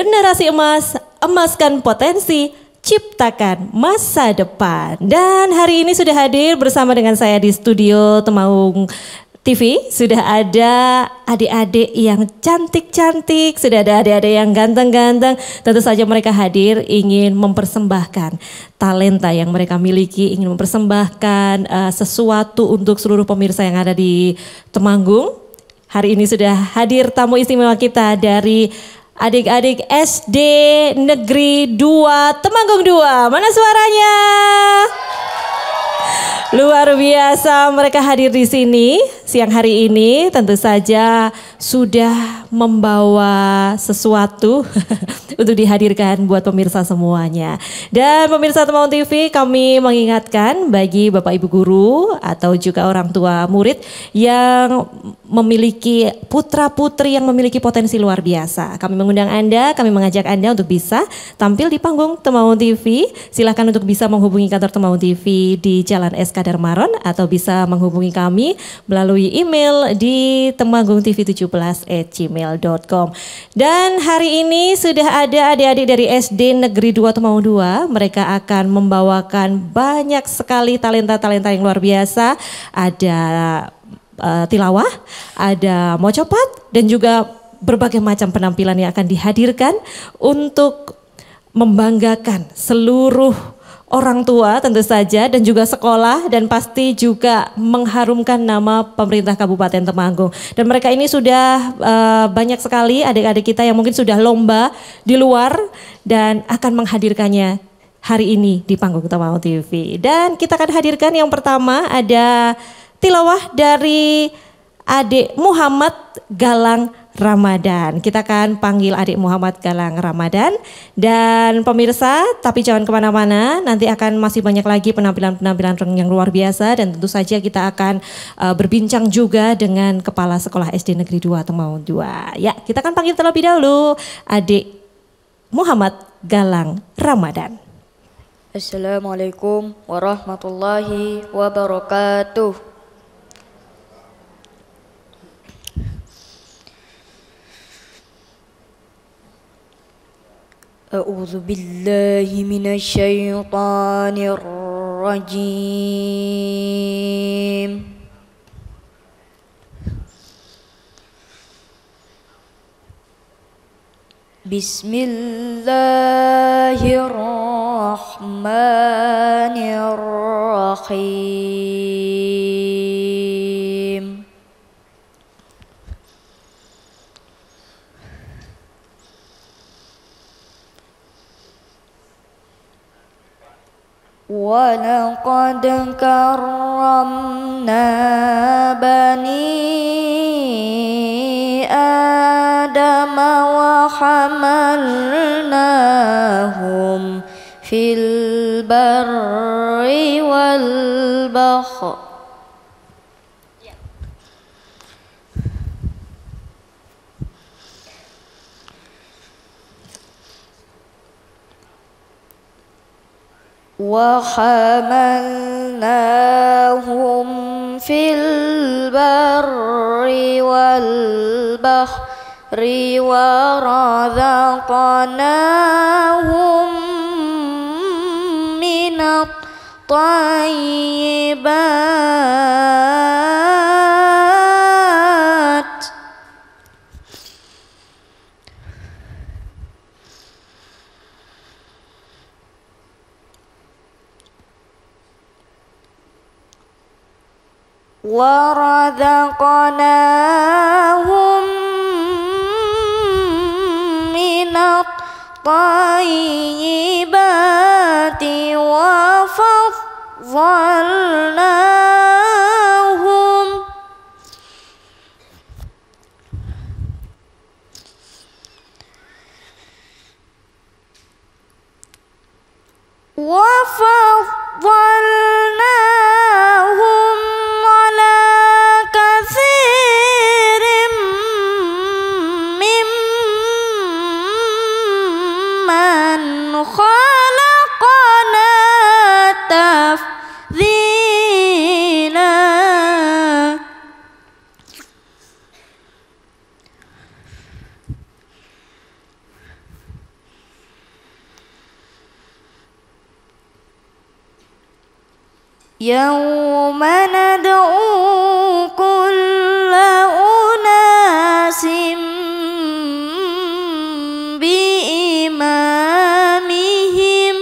Generasi emas, emaskan potensi, ciptakan masa depan. Dan hari ini sudah hadir bersama dengan saya di studio Temaung TV. Sudah ada adik-adik yang cantik-cantik, sudah ada adik-adik yang ganteng-ganteng. Tentu saja mereka hadir ingin mempersembahkan talenta yang mereka miliki, ingin mempersembahkan sesuatu untuk seluruh pemirsa yang ada di Temanggung. Hari ini sudah hadir tamu istimewa kita dari adik-adik SD Negeri 2 Temanggung 2. Mana suaranya? Luar biasa mereka hadir di sini siang hari ini, tentu saja sudah membawa sesuatu untuk dihadirkan buat pemirsa semuanya. Dan pemirsa Temaung TV, kami mengingatkan bagi Bapak Ibu guru atau juga orang tua murid yang memiliki putra-putri yang memiliki potensi luar biasa. Kami mengundang Anda, kami mengajak Anda untuk bisa tampil di panggung Temaung TV. Silahkan untuk bisa menghubungi kantor Temaung TV di Jalan SK Darmaron atau bisa menghubungi kami melalui email di temanggungtv17@gmail.com. Dan hari ini sudah ada adik-adik dari SD Negeri 2 Temanggung 2. Mereka akan membawakan banyak sekali talenta-talenta yang luar biasa. Ada tilawah, ada mocopat, dan juga berbagai macam penampilan yang akan dihadirkan untuk membanggakan seluruh orang tua tentu saja dan juga sekolah, dan pasti juga mengharumkan nama pemerintah Kabupaten Temanggung. Dan mereka ini sudah banyak sekali adik-adik kita yang mungkin sudah lomba di luar dan akan menghadirkannya hari ini di panggung Temaung TV. Dan kita akan hadirkan yang pertama ada tilawah dari adik Muhammad Galang Ramadan. Kita akan panggil adik Muhammad Galang Ramadan. Dan pemirsa, tapi jangan kemana-mana, nanti akan masih banyak lagi penampilan-penampilan yang luar biasa. Dan tentu saja kita akan berbincang juga dengan Kepala Sekolah SD Negeri 2 Temanggung 2. Ya, kita akan panggil terlebih dahulu adik Muhammad Galang Ramadan. Assalamualaikum warahmatullahi wabarakatuh. أعوذ بالله من الشيطان الرجيم بسم الله الرحمن الرحيم وَلَقَدْ كَرَّمْنَا بَنِي آدَمَ وَحَمَلْنَاهُمْ فِي الْبَرِّ وَالْبَحْرِ وحملناهم في البر والبحر ورزقناهم من الطيبات ورزقناهم من الطيبات وفضلناهم على كثير ممن خلقنا تفضيلا. يوم ندعو كل أناس بإمامهم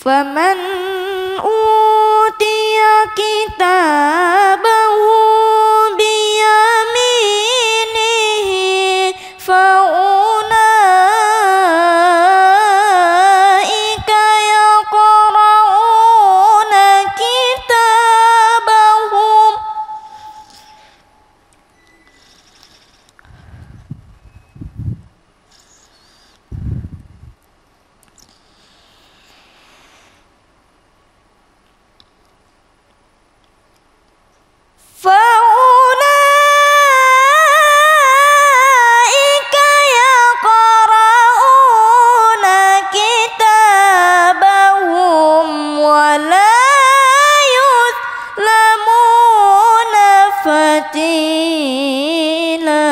فمن أوتي كتابه بيمينه فأولئك يقرؤون كتابهم فأولئك يقرؤون كتابهم ولا يظلمون فتيلا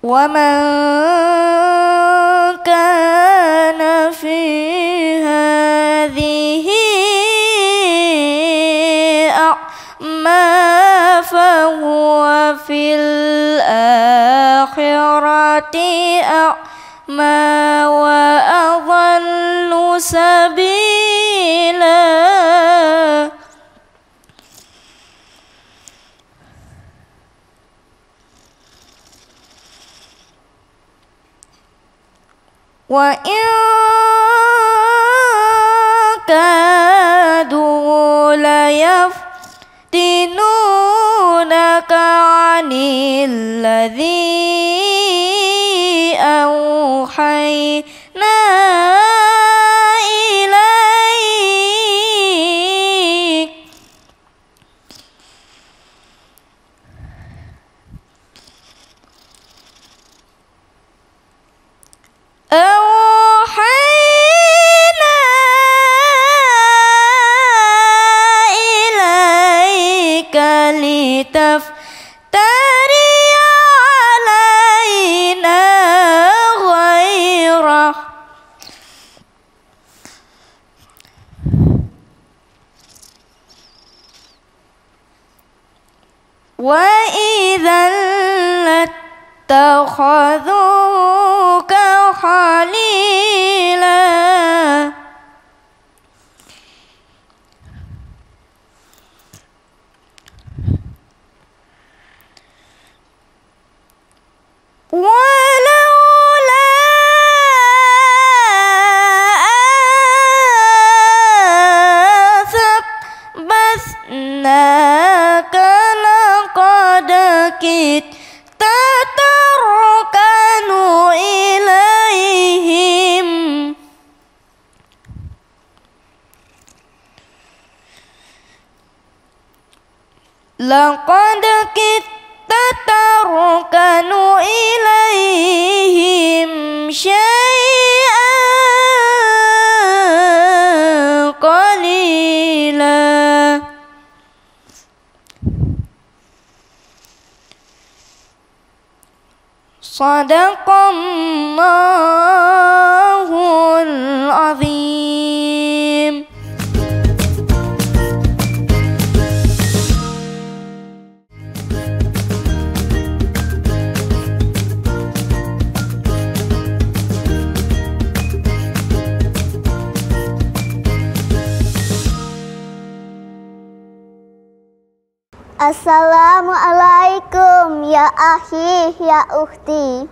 ومن كان في هذه أعمى فهو في الآخرة أعمى وأضل سبيلا وإن كادوا ليفتنونك عن الذي أوحينا إليك لتفتري علينا غيره وإذا لاتخذوك خليلا ولولا أن ثبتناك لقد كدت تركن إليهم لقد كدت تركن إليهم شيئا قليلا صدق الله العظيم. Assalamualaikum ya akhi ya ukhti.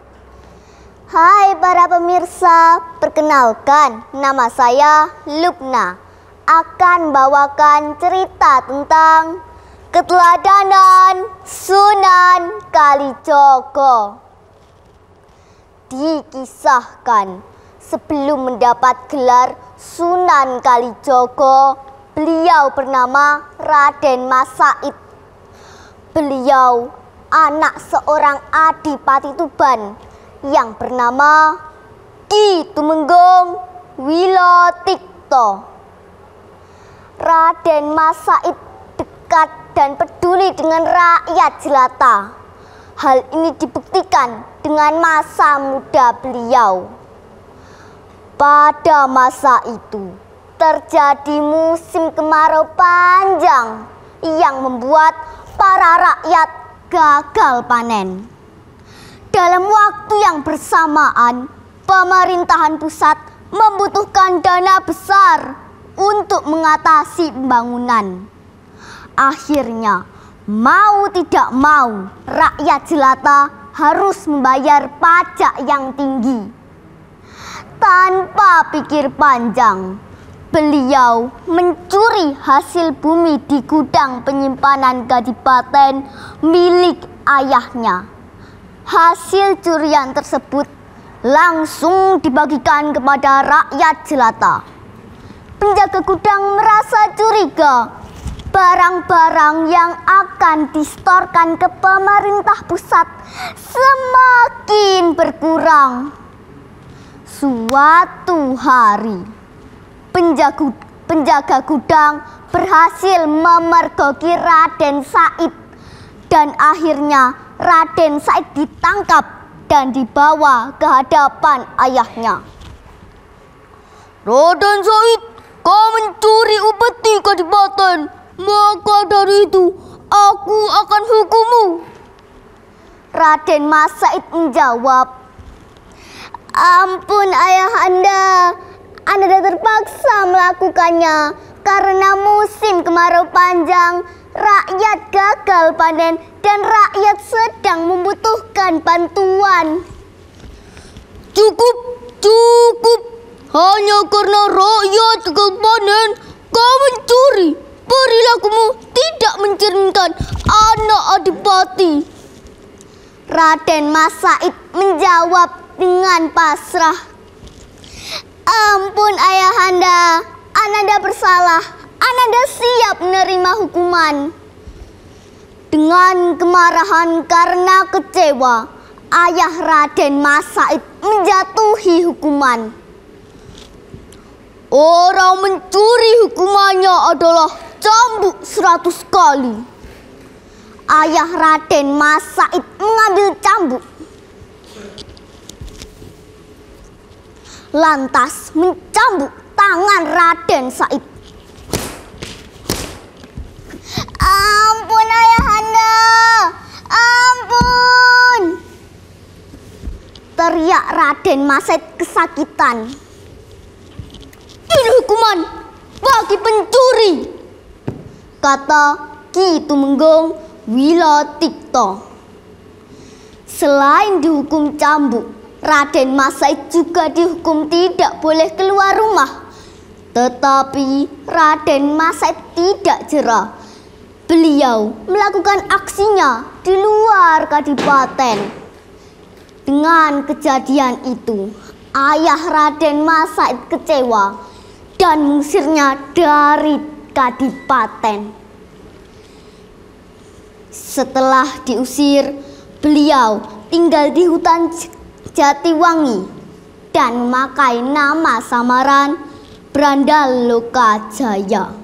Hai para pemirsa, perkenalkan nama saya Lubna. Akan bawakan cerita tentang keteladanan Sunan Kalijogo. Dikisahkan sebelum mendapat gelar Sunan Kalijogo, beliau bernama Raden Mas Said. Beliau anak seorang adipati Tuban yang bernama Ki Tumenggung Wilotikto. Raden Mas Said dekat dan peduli dengan rakyat jelata. Hal ini dibuktikan dengan masa muda beliau. Pada masa itu terjadi musim kemarau panjang yang membuat para rakyat gagal panen. Dalam waktu yang bersamaan, pemerintahan pusat membutuhkan dana besar untuk mengatasi pembangunan. Akhirnya, mau tidak mau, rakyat jelata harus membayar pajak yang tinggi. Tanpa pikir panjang, beliau mencuri hasil bumi di gudang penyimpanan Kadipaten milik ayahnya. Hasil curian tersebut langsung dibagikan kepada rakyat jelata. Penjaga gudang merasa curiga. Barang-barang yang akan disetorkan ke pemerintah pusat semakin berkurang. Suatu hari, penjaga gudang berhasil memergoki Raden Said dan akhirnya Raden Said ditangkap dan dibawa ke hadapan ayahnya. Raden Said, kau mencuri upeti Kadipaten. Maka dari itu, aku akan hukummu. Raden Mas Said menjawab, "Ampun ayahanda, Anda terpaksa melakukannya karena musim kemarau panjang, rakyat gagal panen dan rakyat sedang membutuhkan bantuan." Cukup. Hanya karena rakyat gagal panen, kau mencuri. Perilakumu tidak mencerminkan anak adipati. Raden Mas Said menjawab dengan pasrah, "Ampun ayahanda, Ananda bersalah. Ananda siap menerima hukuman." Dengan kemarahan karena kecewa, ayah Raden Mas Said menjatuhi hukuman. Orang mencuri hukumannya adalah cambuk 100 kali. Ayah Raden Mas Said mengambil cambuk, lantas mencambuk tangan Raden Said. "Ampun ayahanda, ampun!" teriak Raden Mas Said kesakitan. "Ini hukuman bagi pencuri," kata Ki Tumenggung Wilotikto. Selain dihukum cambuk, Raden Mas Said juga dihukum tidak boleh keluar rumah. Tetapi Raden Mas Said tidak jera. Beliau melakukan aksinya di luar Kadipaten. Dengan kejadian itu, ayah Raden Mas Said kecewa dan mengusirnya dari Kadipaten. Setelah diusir, beliau tinggal di hutan Jatiwangi dan memakai nama samaran Brandaloka Jaya.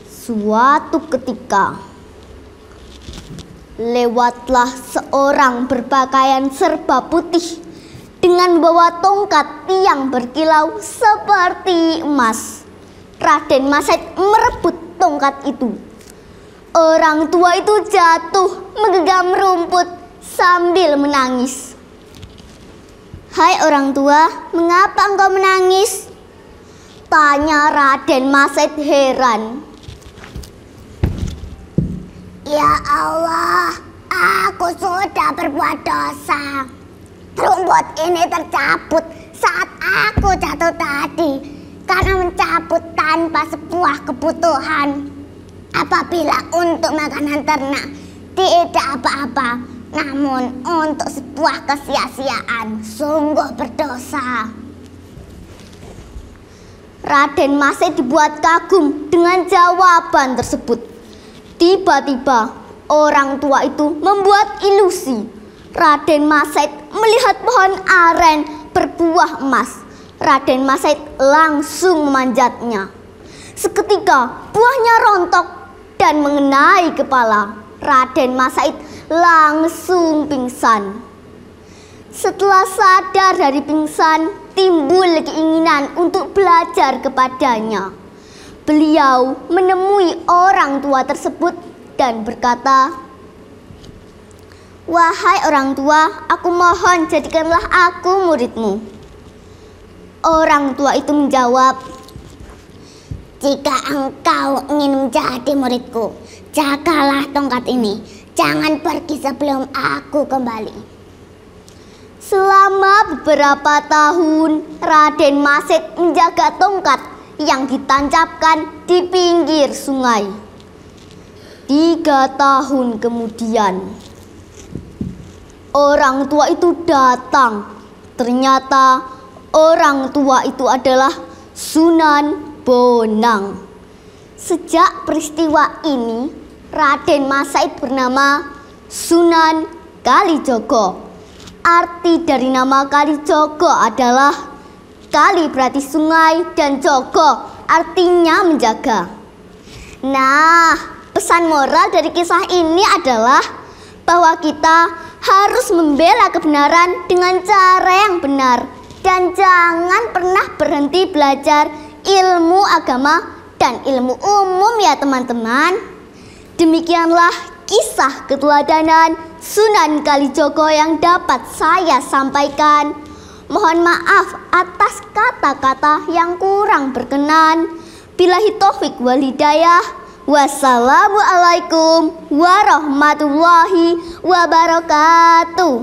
Suatu ketika, lewatlah seorang berpakaian serba putih dengan membawa tongkat yang berkilau seperti emas. Raden Mas Said merebut tongkat itu. Orang tua itu jatuh menggenggam rumput sambil menangis. "Hai orang tua, mengapa engkau menangis?" tanya Raden Mas Said heran. "Ya Allah, aku sudah berbuat dosa. Rumput ini tercabut saat aku jatuh tadi karena mencabut tanpa sebuah kebutuhan. Apabila untuk makanan ternak tidak apa-apa, namun untuk sebuah kesia-siaan sungguh berdosa." Raden Mas Said dibuat kagum dengan jawaban tersebut. Tiba-tiba orang tua itu membuat ilusi. Raden Mas Said melihat pohon aren berbuah emas. Raden Mas Said langsung memanjatnya. Seketika buahnya rontok dan mengenai kepala. Raden Mas Said langsung pingsan. Setelah sadar dari pingsan, timbul keinginan untuk belajar kepadanya. Beliau menemui orang tua tersebut dan berkata, "Wahai orang tua, aku mohon jadikanlah aku muridmu." Orang tua itu menjawab, "Jika engkau ingin menjadi muridku, jagalah tongkat ini. Jangan pergi sebelum aku kembali." Selama beberapa tahun, Raden Mas Said menjaga tongkat yang ditancapkan di pinggir sungai. 3 tahun kemudian, orang tua itu datang. Ternyata orang tua itu adalah Sunan Bonang. Sejak peristiwa ini, Raden Mas Said bernama Sunan Kalijogo. Arti dari nama Kalijogo adalah kali berarti sungai dan jogo artinya menjaga. Nah, pesan moral dari kisah ini adalah bahwa kita harus membela kebenaran dengan cara yang benar dan jangan pernah berhenti belajar ilmu agama dan ilmu umum ya teman-teman. Demikianlah kisah keteladanan Sunan Kalijogo yang dapat saya sampaikan. Mohon maaf atas kata-kata yang kurang berkenan. Billahi taufik wal hidayah. Wassalamualaikum warahmatullahi wabarakatuh.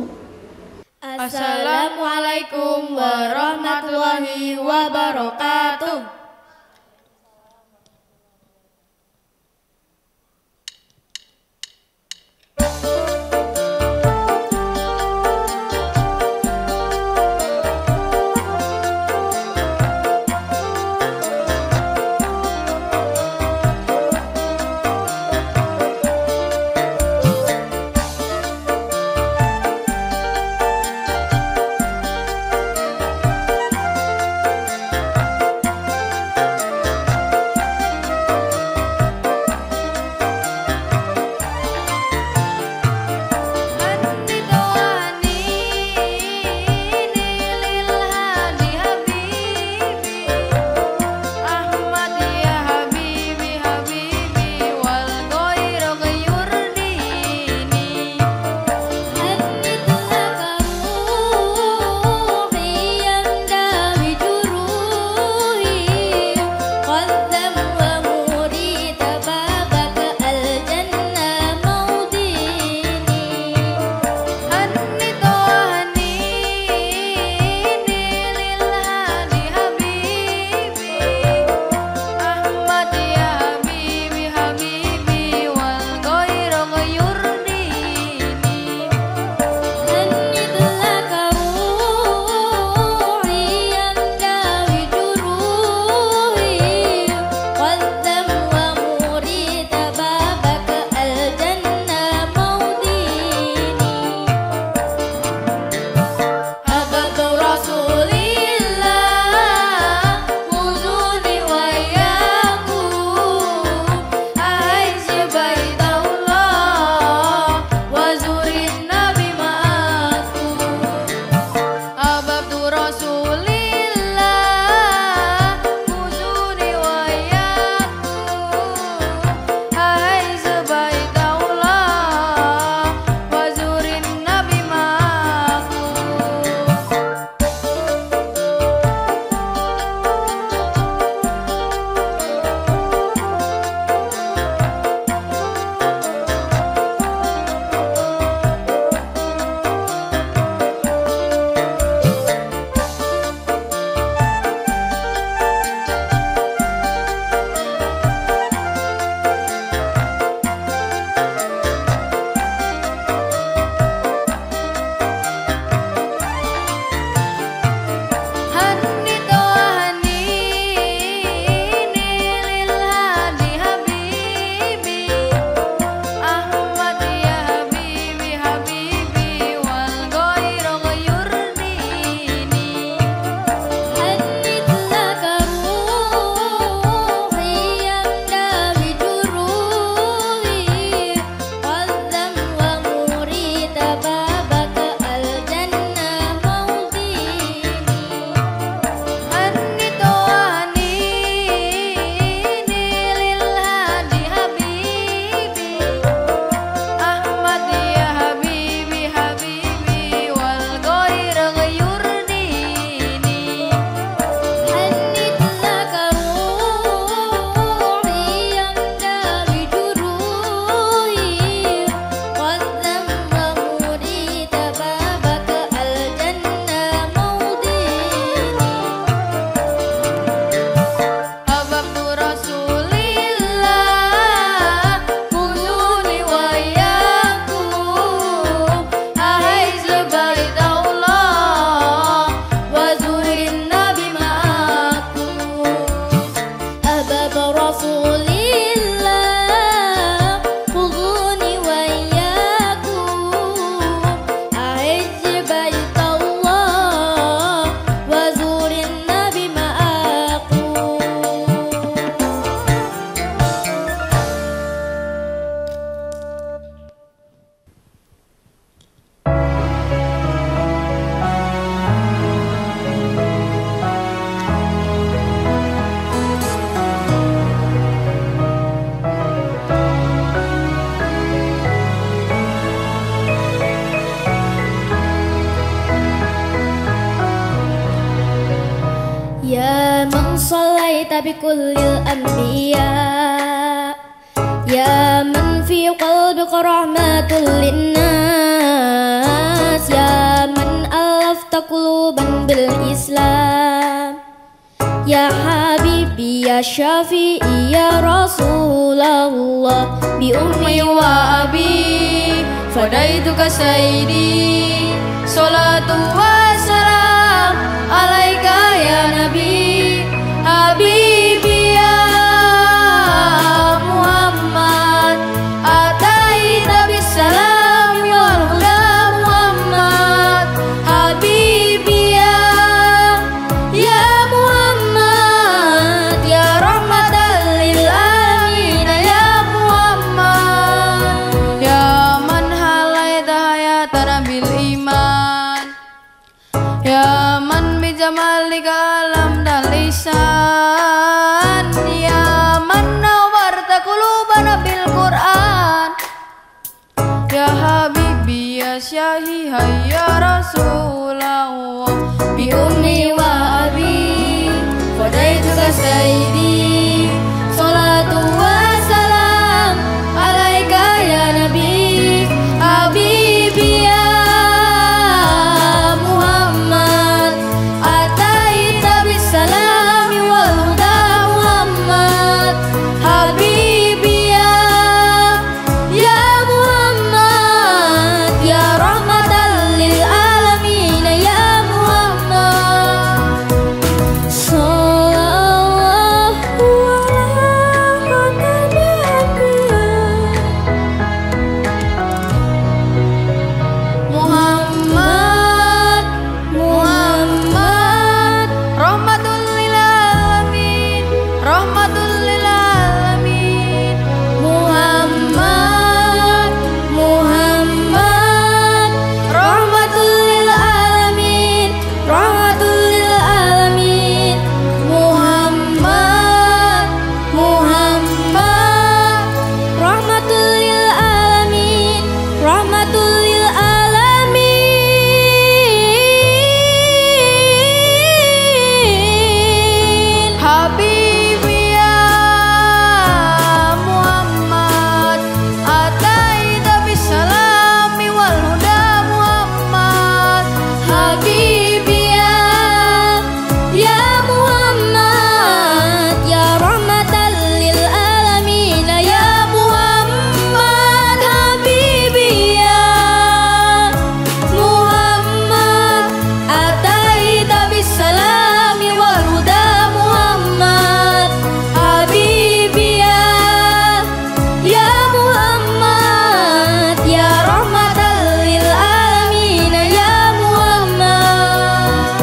Assalamualaikum warahmatullahi wabarakatuh. صليت بكل الأنبياء يا من في قلبك رحمة للناس يا من ألفت قلوبا بالإسلام يا حبيبي يا شفيعي يا رسول الله بأمي وأبي فديتك سيدي صلاة وسلام عليك يا نبي حبيبي يا محمد أتيت بالسلام والهدى محمد حبيبي يا محمد يا رحمة للعالمين يا محمد يا من حليت حياتنا بالإيمان يا من بجمالك ألمت اللسان يا من نورت قلوبنا بالقرآن يا حبيبي يا شهيها يا رسول الله بأمي وأبي فديتك سيدي صلاة وسلام عليك يا نبي حبيبي يا محمد أتيت بالسلام والهدى محمد حبيبي يا محمد يا رحمة للعالمين يا محمد صلى الله على محمد محمد رحمة للعالمين رحمة للعالمين محمد محمد رحمة للعالمين رحمة للعالمين محمد محمد رحمة للعالمين رحمة للعالمين حبيبي يا محمد أتيت بالسلام والهدى محمد حبيبي يا محمد يا رحمة للعالمين يا محمد حبيبي يا محمد أتيت بالسلام والهدى محمد حبيبي يا محمد يا رحمة للعالمين يا محمد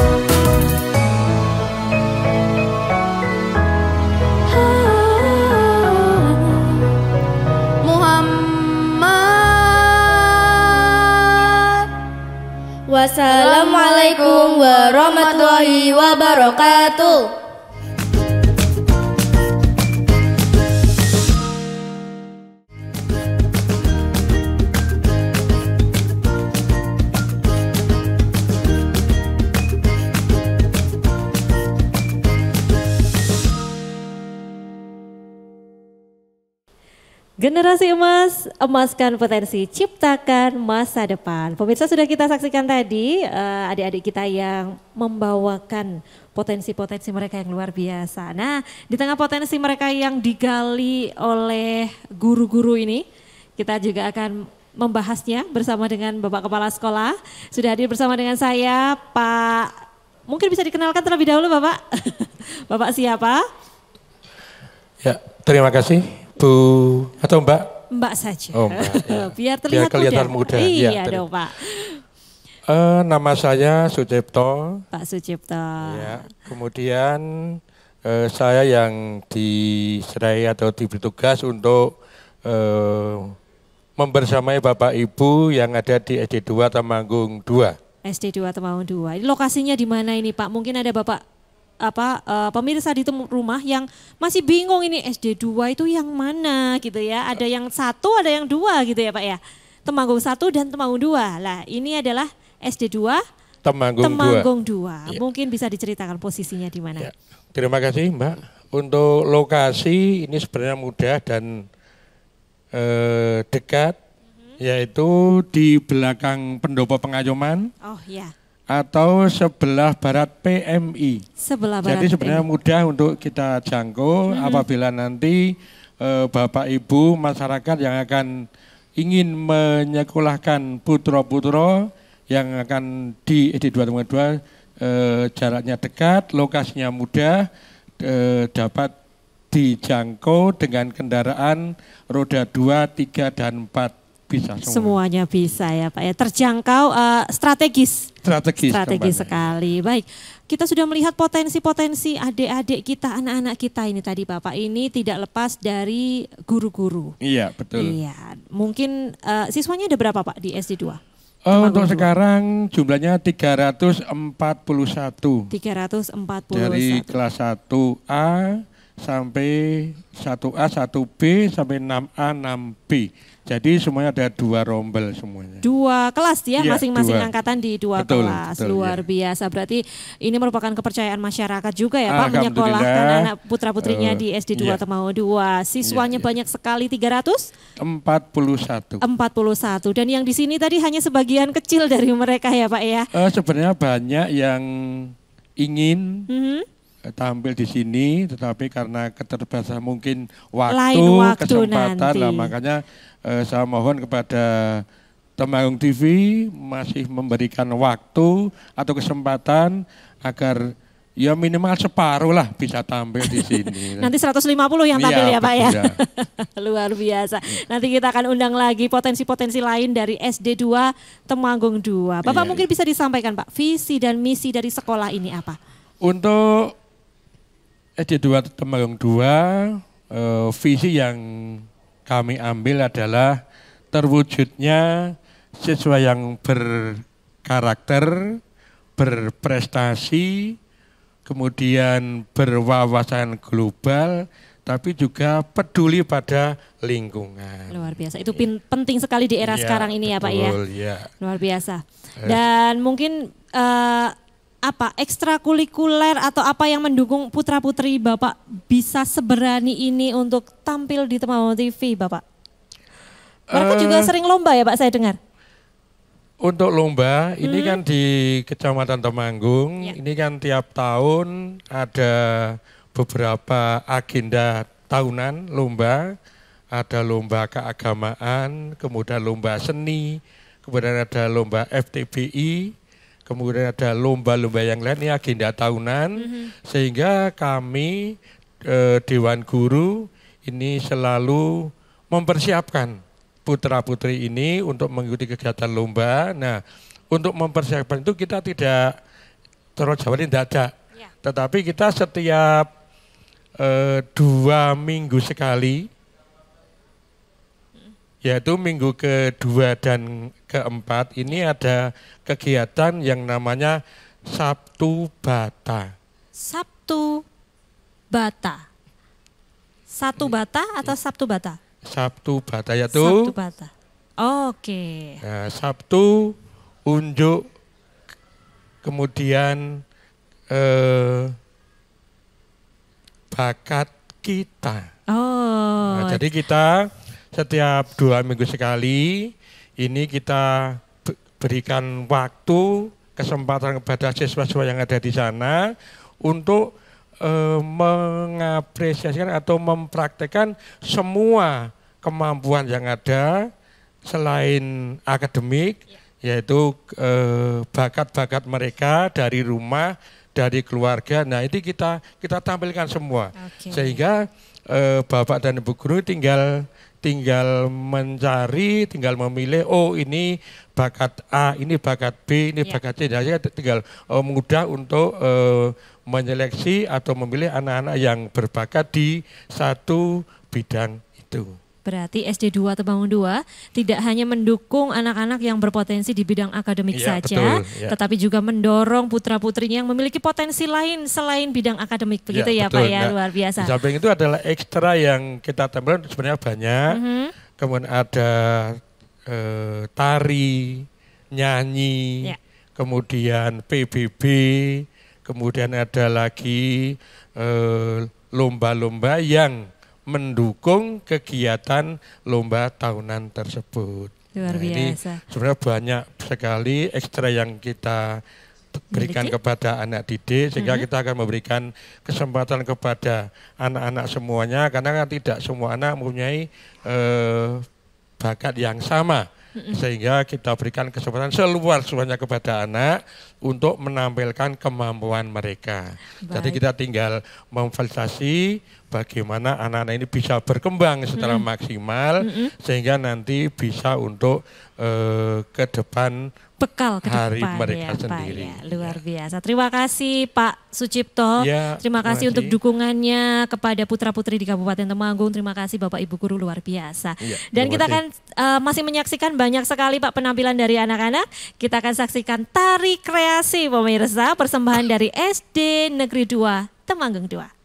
محمد Wassalamualaikum warahmatullahi wabarakatuh. Generasi emas, emaskan potensi, ciptakan masa depan. Pemirsa, sudah kita saksikan tadi adik-adik kita yang membawakan potensi-potensi mereka yang luar biasa. Nah, di tengah potensi mereka yang digali oleh guru-guru ini, kita juga akan membahasnya bersama dengan Bapak Kepala Sekolah. Sudah hadir bersama dengan saya, Pak, mungkin bisa dikenalkan terlebih dahulu Bapak. Bapak siapa? Ya, terima kasih Bu atau Mbak? Mbak saja. Oh, Mbak, ya. Biar terlihat kelihatan muda. Iya Ya, dong Pak. Nama saya Sucipto. Pak Sucipto. Ya, kemudian saya yang diserai atau diberi tugas untuk membersamai Bapak Ibu yang ada di SD 2 Temanggung 2. SD 2 Temanggung 2. Ini lokasinya di mana ini Pak? Mungkin ada Bapak pemirsa di rumah yang masih bingung ini SD 2 itu yang mana gitu ya. Ada yang 1, ada yang 2 gitu ya Pak ya. Temanggung 1 dan Temanggung 2. Lah ini adalah SD 2 Temanggung 2. Temanggung 2. Ya. Mungkin bisa diceritakan posisinya di mana? Ya. Terima kasih Mbak. Untuk lokasi ini sebenarnya mudah dan dekat, yaitu di belakang Pendopo Pengayoman Oh ya, atau sebelah barat PMI. sebelah barat. Jadi sebenarnya mudah untuk kita jangkau apabila nanti Bapak Ibu masyarakat yang akan ingin menyekolahkan putra-putra yang akan di SD 2 jaraknya dekat, lokasinya mudah, dapat dijangkau dengan kendaraan roda 2, 3, dan 4 bisa semua. Semuanya bisa ya Pak ya, terjangkau, strategis Strategis sekali. Baik, kita sudah melihat potensi-potensi adik-adik kita, anak-anak kita ini tadi Bapak, ini tidak lepas dari guru-guru. Iya, betul. Iya, mungkin siswanya ada berapa Pak di SD 2? Untuk sekarang jumlahnya 341 341. dari kelas 1A sampai 1A, 1B sampai 6A, 6B. Jadi semuanya ada 2 rombel semuanya. 2 kelas ya, Iya, masing-masing 2. angkatan di 2 Betul, kelas. betul, Luar ya. biasa. Berarti ini merupakan kepercayaan masyarakat juga ya Pak, Alhamdulillah. menyekolahkan anak putra-putrinya di SD 2 iya. Temanggung 2. Siswanya Iya. banyak sekali, 341. 41. Dan yang di sini tadi hanya sebagian kecil dari mereka ya Pak ya. Sebenarnya banyak yang ingin Mhm. tampil di sini, tetapi karena keterbatasan mungkin Lain waktu kesempatan, nanti. lah makanya saya mohon kepada Temanggung TV masih memberikan waktu atau kesempatan agar ya minimal separuh lah bisa tampil di sini. Nanti 150 yang tampil Iya, ya Pak ya. betul, Luar biasa. Nanti kita akan undang lagi potensi-potensi lain dari SD 2 Temanggung 2. Bapak Iya, mungkin bisa disampaikan Pak, visi dan misi dari sekolah ini apa? Untuk SD 2 Temanggung 2, visi yang kami ambil adalah terwujudnya siswa yang berkarakter, berprestasi, kemudian berwawasan global, tapi juga peduli pada lingkungan. Luar biasa. Itu penting sekali di era Ya, sekarang ini ya Pak ya. betul, ya. Luar biasa. Dan mungkin apa ekstrakurikuler atau apa yang mendukung putra-putri Bapak bisa seberani ini untuk tampil di Temanggung TV Bapak? Mereka juga sering lomba ya Pak, saya dengar. Untuk lomba, ini kan di Kecamatan Temanggung, Ya. ini kan tiap tahun ada beberapa agenda tahunan lomba, ada lomba keagamaan, kemudian lomba seni, kemudian ada lomba FTBI, kemudian ada lomba-lomba yang lain, ini agenda tahunan, sehingga kami Dewan Guru ini selalu mempersiapkan putra-putri ini untuk mengikuti kegiatan lomba. Nah, untuk mempersiapkan itu kita tidak terus Jawa ini tidak ada, tetapi kita setiap 2 minggu sekali, yaitu minggu kedua dan keempat, ini ada kegiatan yang namanya Sabtu Bata. Sabtu Bata. Satu Bata atau Sabtu Bata? Sabtu Bata yaitu Sabtu Bata. Oke. Sabtu unjuk, kemudian bakat kita. Oh. Jadi kita setiap 2 minggu sekali ini kita berikan waktu, kesempatan kepada siswa-siswa yang ada di sana untuk mengapresiasikan atau mempraktekkan semua kemampuan yang ada selain akademik, yaitu bakat-bakat mereka dari rumah, dari keluarga. Nah, itu kita tampilkan semua. Oke. Sehingga Bapak dan Ibu guru tinggal mencari, tinggal memilih, oh ini bakat A, ini bakat B, ini bakat C. Jadi tinggal mudah untuk menyeleksi atau memilih anak-anak yang berbakat di satu bidang itu. Berarti SD 2 Temanggung 2 tidak hanya mendukung anak-anak yang berpotensi di bidang akademik Iya, saja, betul, ya. tetapi juga mendorong putra-putrinya yang memiliki potensi lain selain bidang akademik. Begitu ya betul. Pak ya, Nah, luar biasa. Di samping itu adalah ekstra yang kita tampilkan sebenarnya banyak. Kemudian ada tari, nyanyi, Ya. kemudian PBB, kemudian ada lagi lomba-lomba yang mendukung kegiatan lomba tahunan tersebut. Luar biasa. Ini sebenarnya banyak sekali ekstra yang kita berikan kepada anak didik, sehingga kita akan memberikan kesempatan kepada anak-anak semuanya, karena kan tidak semua anak mempunyai bakat yang sama. Sehingga kita berikan kesempatan seluas-luasnya kepada anak untuk menampilkan kemampuan mereka. Jadi kita tinggal memfasilitasi bagaimana anak-anak ini bisa berkembang secara maksimal, sehingga nanti bisa untuk ke depan bekal ke hari depan mereka ya, sendiri. Pak, ya. Luar biasa. Terima kasih Pak Sucipto. Ya, terima kasih untuk dukungannya kepada putra-putri di Kabupaten Temanggung. Terima kasih Bapak Ibu Guru, luar biasa. Ya, dan kita akan masih menyaksikan banyak sekali Pak penampilan dari anak-anak. Kita akan saksikan tari kreasi pemirsa, persembahan dari SD Negeri 2 Temanggung 2.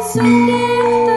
Sudah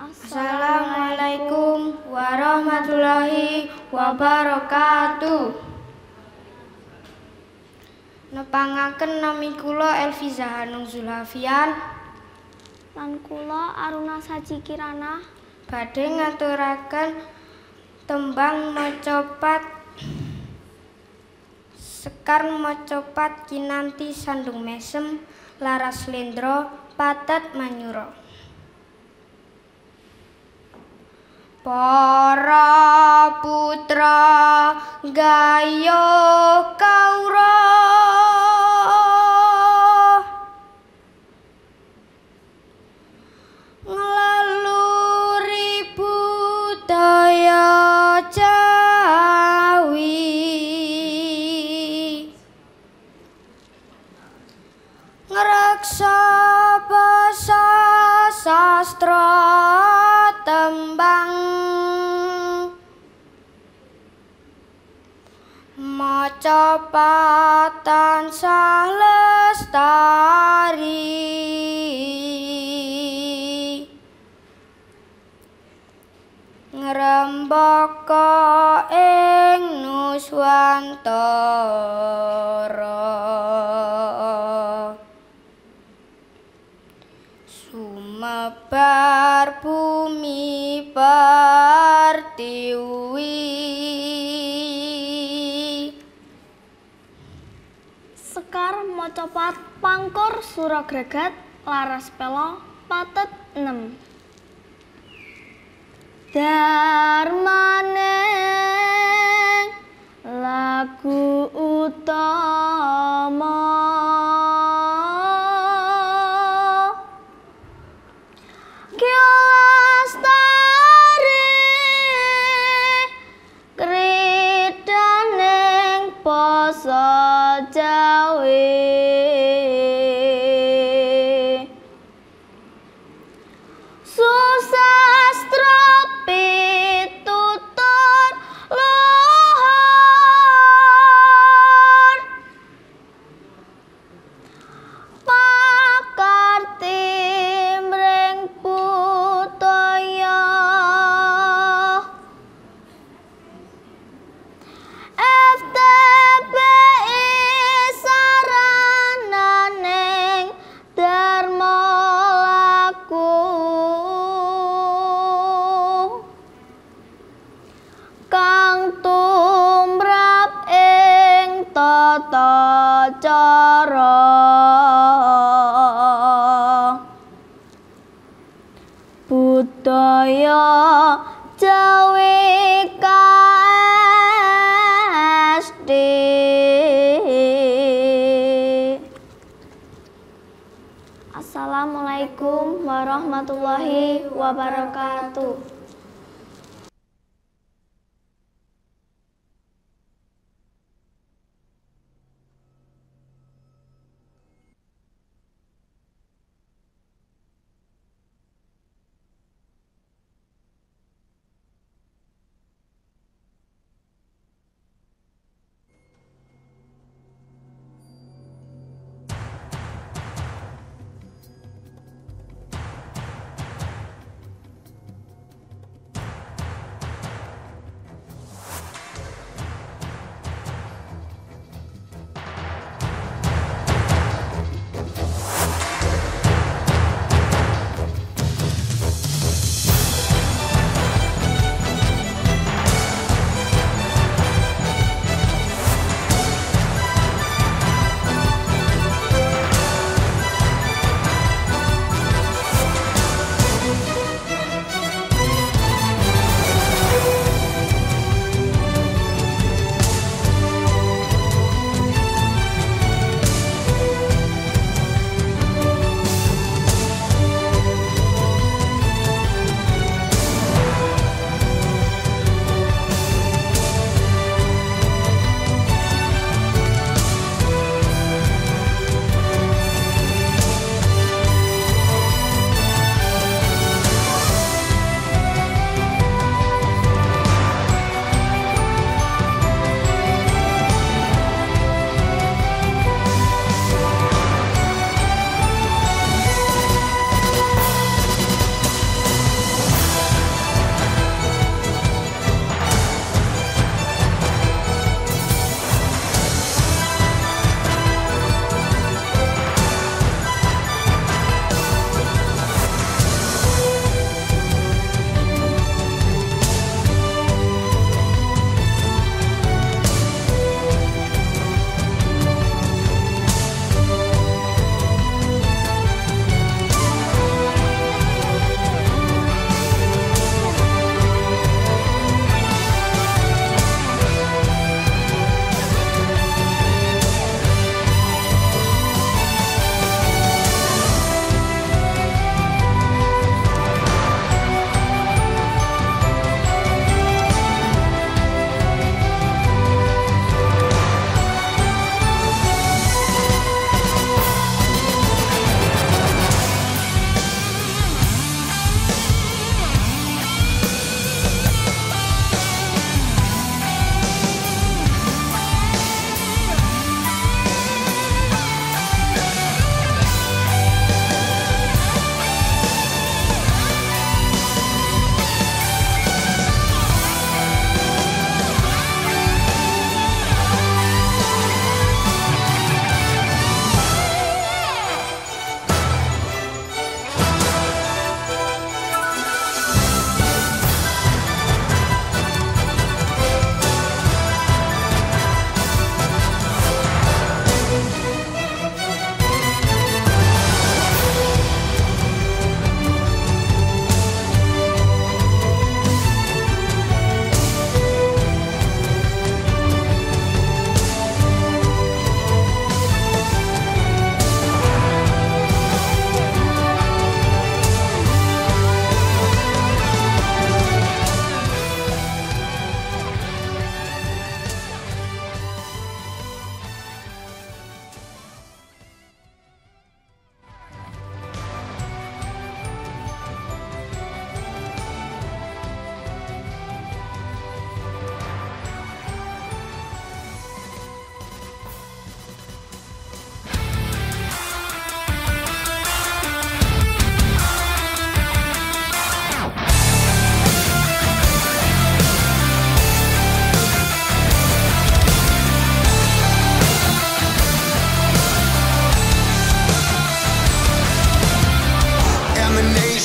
Assalamualaikum warahmatullahi wabarakatuh. Nepangaken nami kula Elviza Hanung Zulhafian Lan kula Aruna Saji Kirana badhe ngaturaken tembang macapat Sekar macapat kinanti sandung mesem laras lendra patet manyura. Para putra gayo kaura nglaluri budaya Jawi ngreksa basa sastra tembang macapat tansah lestari ngrembaka ing nuswantara sumebar bumi pertiwi Sekar macapat pangkur sura greget laras pelo patet 6 Darmaning lagu utama Lestari kridaning basa Jawi susastra pitutur luhur pakarti mring budaya FTPI sarananing dharma laku kang tumrap ing tata cara budaya Jawi KSD. Assalamualaikum warahmatullahi wabarakatuh.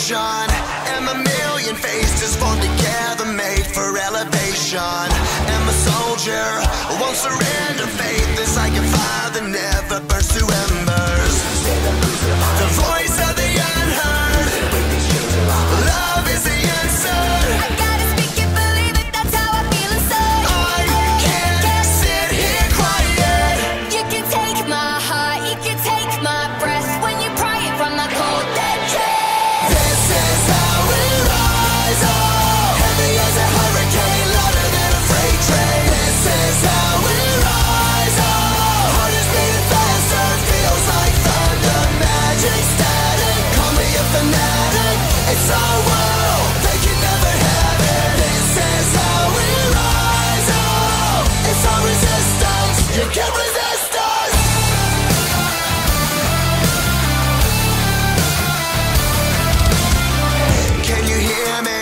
nation, and a million faces formed together, made for elevation. And my soldier won't surrender faith. It's like a fire that never burns to embers. The voice of the unheard. Love is the answer. I gotta speak it, believe it, that's how I feel inside. I can't sit here quiet. You can take my heart, you can take my breath when you pry it from my cold dead chest. This is how we rise up. Heavy as a hurricane, louder than a freight train. This is how we rise up. Heart is beating faster, feels like thunder, magic, static. Call me a fanatic. It's our world, they can never have it. This is how we rise up. It's our resistance. You can't resist us. Can you hear me?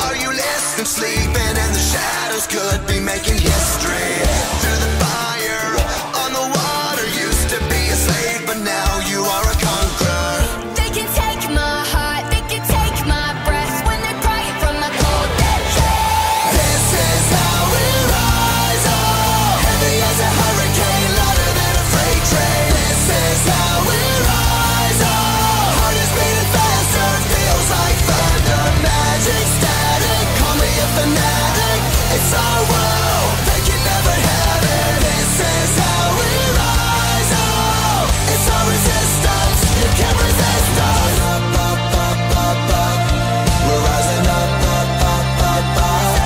Are you listening? Sleeping in the shadows could be making history. Through the fire, on the water, used to be a slave, but now you are a conqueror. They can take my heart, they can take my breath when they pry it from my cold dead chest. This is how we rise up. Heavy as a hurricane, louder than a freight train. This is how we rise up. Heart is beating faster, feels like thunder, magic, static. Call me a fanatic. It's our world, they can never have it. This is how we rise up. It's our resistance. You can't resist us. Up, up, up, up, up. We're rising up, up, up, up, up.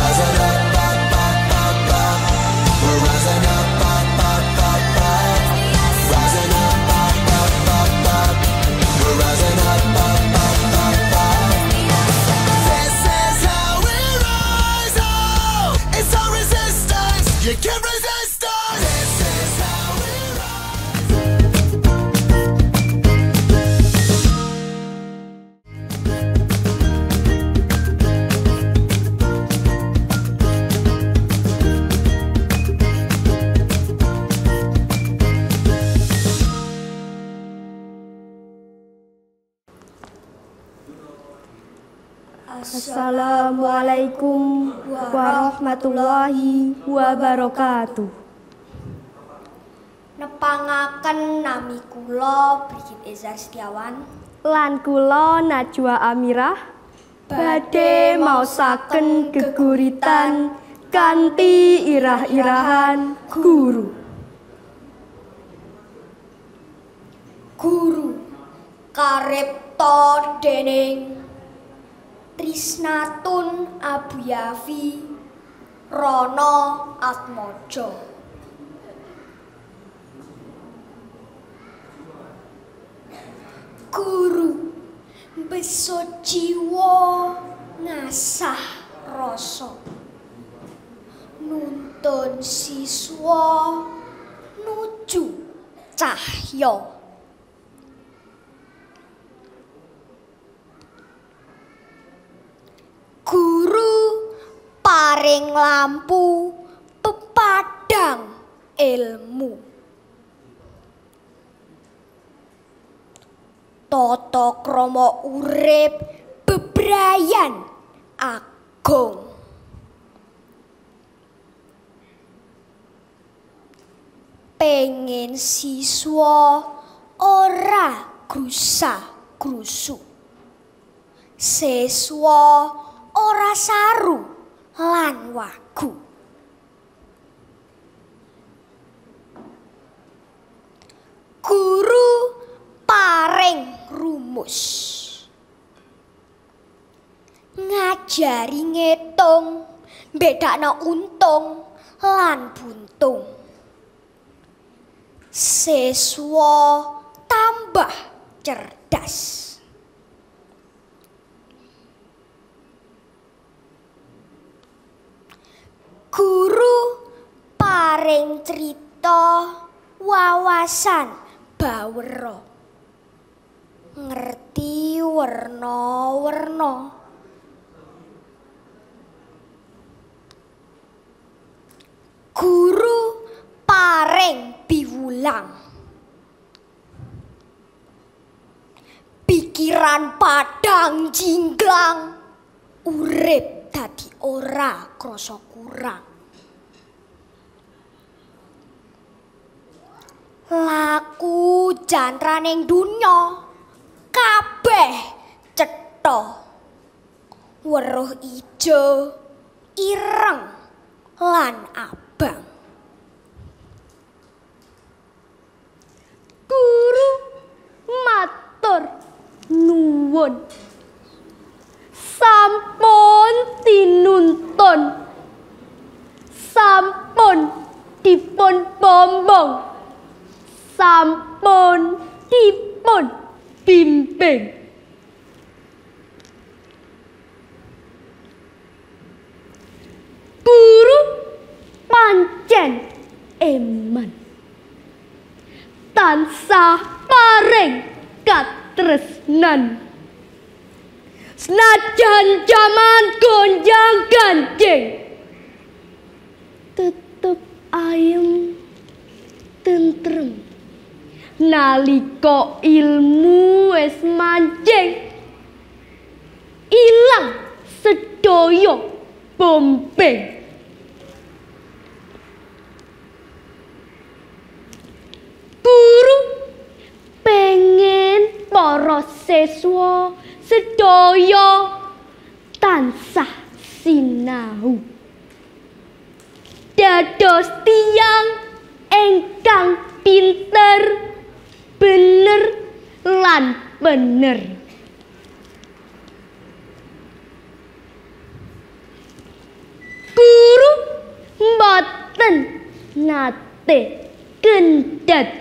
Rising up, up, up, up, up. We're rising up, up, up, up, up. Rising up, up, up, up, up. We're rising up, up, up, up, up. This is how we rise up. It's our resistance. You can't resist us. This is how we rise. Assalamualaikum warahmatullahi wabarakatuh. Nepangaken nami kula Brigit Eza Setiawan Lan kula Najwa Amirah badhe maosaken geguritan kanthi irah-irahan guru. Guru karepta dening Trisnatun Abuyafi Rono Atmojo. Guru besot jiwa ngasah rasa nuntun siswa nuju cahya. Guru paring lampu pepadang ilmu. Tata krama urip bebrayan agung. Pengen siswa ora grusa-grusu. Siswa ora saru lan wagu. Guru paring rumus. Ngajari ngitung, bedakna untung lan buntung. Siswa tambah cerdas. Guru paring crita wawasan bawera. Ngerti werna-werna. Guru paring piwulang. pikiran padang jingklang, urip dadi ora krasa kurang. Laku jantraning dunya kabeh cetha, weruh ijo, ireng lan abang. Guru matur nuwun, sampun tinuntun, sampun dipun bombong, sampun dipun bimbing. Guru pancen eman, tansah paring katresnan, senajan jaman gonjang ganjing, tetep ayem tentrem nalika ilmu wis manjing, ilang sedaya bombing. Guru pengen para siswa sedaya tansah sinau, dados tiyang ingkang pinter, bener lan bener. Guru mboten nate kendhat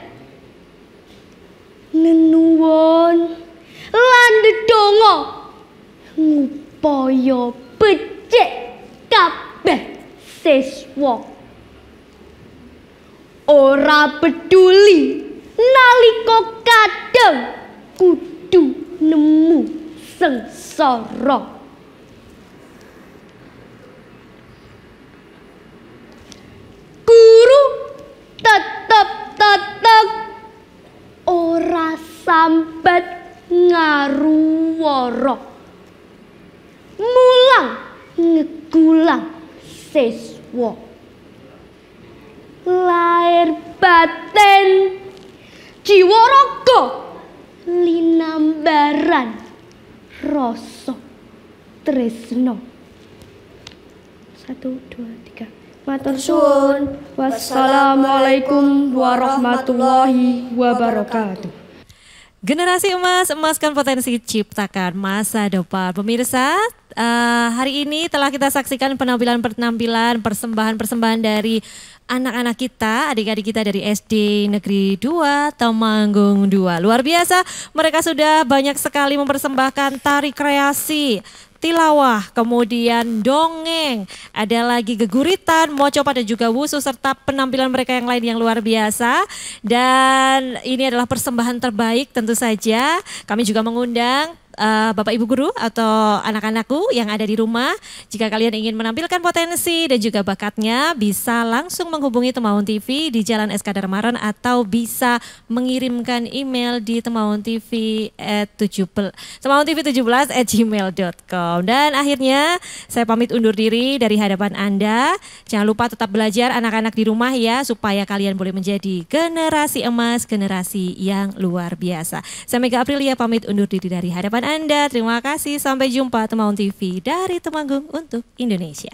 nenuwun lan ndedonga ngupaya becik kabeh siswa, ora peduli nalika kadang kudu nemu sengsara. Guru tetep ora sambat ngaruwara, mulang ngegulang siswa, lair batin jiwa raga linambaran rasa tresno. 1, 2, 3. Matur suwun. Wassalamualaikum warahmatullahi wabarakatuh. Generasi emas, emaskan potensi, ciptakan masa depan. Pemirsa, hari ini telah kita saksikan penampilan-penampilan, persembahan-persembahan dari anak-anak kita, adik-adik kita dari SD Negeri 2 Temanggung 2. Luar biasa, mereka sudah banyak sekali mempersembahkan tari kreasi, tilawah, kemudian dongeng, ada lagi geguritan, mocopat dan juga wusu, serta penampilan mereka yang lain yang luar biasa. Dan ini adalah persembahan terbaik tentu saja. Kami juga mengundang Bapak Ibu Guru atau anak-anakku yang ada di rumah. Jika kalian ingin menampilkan potensi dan juga bakatnya, bisa langsung menghubungi Temahun TV di Jalan SK Darmaran atau bisa mengirimkan email di temahun-tv17@gmail.com. Dan akhirnya saya pamit undur diri dari hadapan Anda. Jangan lupa tetap belajar anak-anak di rumah ya, supaya kalian boleh menjadi generasi emas, generasi yang luar biasa. Saya Mega Aprilia pamit undur diri dari hadapan Anda. Terima kasih, sampai jumpa. Temahun TV dari Temanggung untuk Indonesia.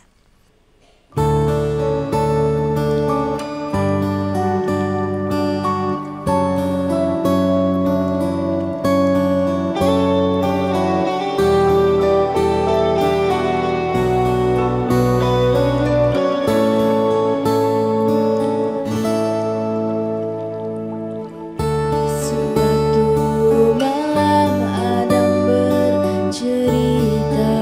Suatu malam Adam bercerita,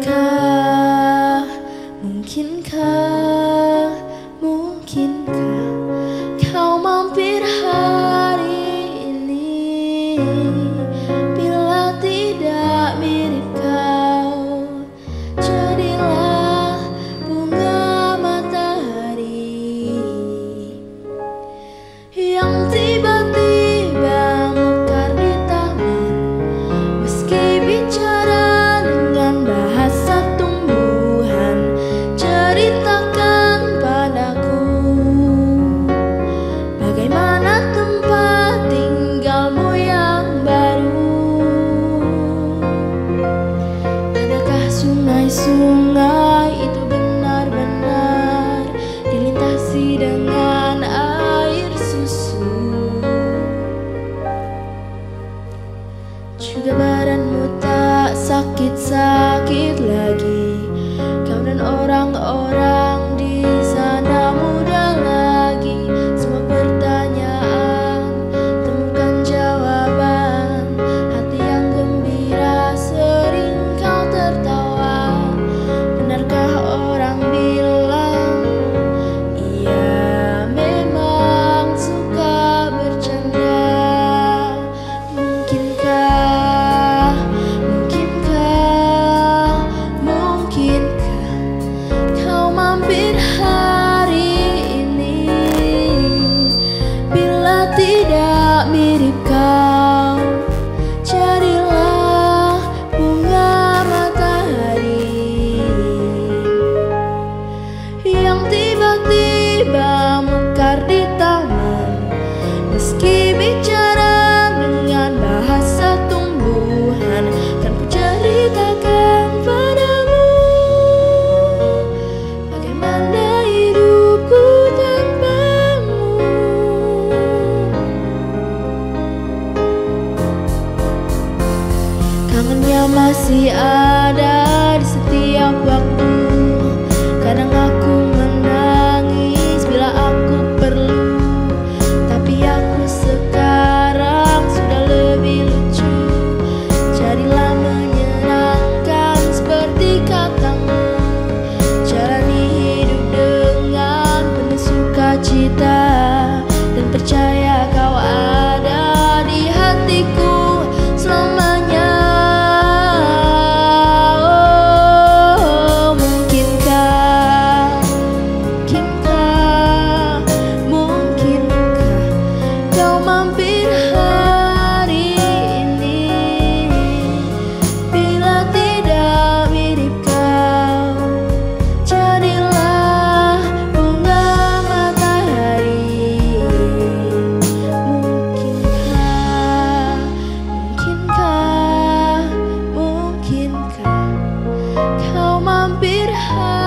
Mungkinkah, mungkinkah, mungkinkah kau mampir hari ini? Bila tidak mirip kau, jadilah bunga matahari yang tiba-tiba mekar di taman. Meski bicara dengan bahasa tumbuhan, ceritakan padaku bagaimana tempat tinggalmu yang baru. Adakah sungai-sungai itu benar-benar dilintasi dengan air susu? Juga badanmu tak sakit-sakit lagi. Kau dan orang-orang di sana muda lagi. Semua pertanyaan temukan jawaban. Hati yang gembira sering kau tertawa. Benarkah orang bilang ia memang suka bercanda? Mungkinkah, mungkinkah, mungkinkah kau mampir hari ini? Bila tidak mirip kau, jadilah bunga matahari yang tiba-tiba mekar di taman. Meski bicara dengan bahasa tumbuhan, kan ku ceritakan padamu bagaimana hidupku tanpamu. Kangennya masih ada di setiap waktu. Kadang aku menangis bila aku perlu, tapi aku sekarang sudah lebih lucu. Jadilah menyenangkan seperti katamu. Jalani hidup dengan penuh sukacita, dan percaya kau ada di hatiku selamanya. Oh, mungkinkah, mungkinkah, mungkinkah kau mampir hari ini? Bila tidak mirip kau, jadilah bunga matahari. Mungkinkah, mungkinkah, mungkinkah kau mampir hari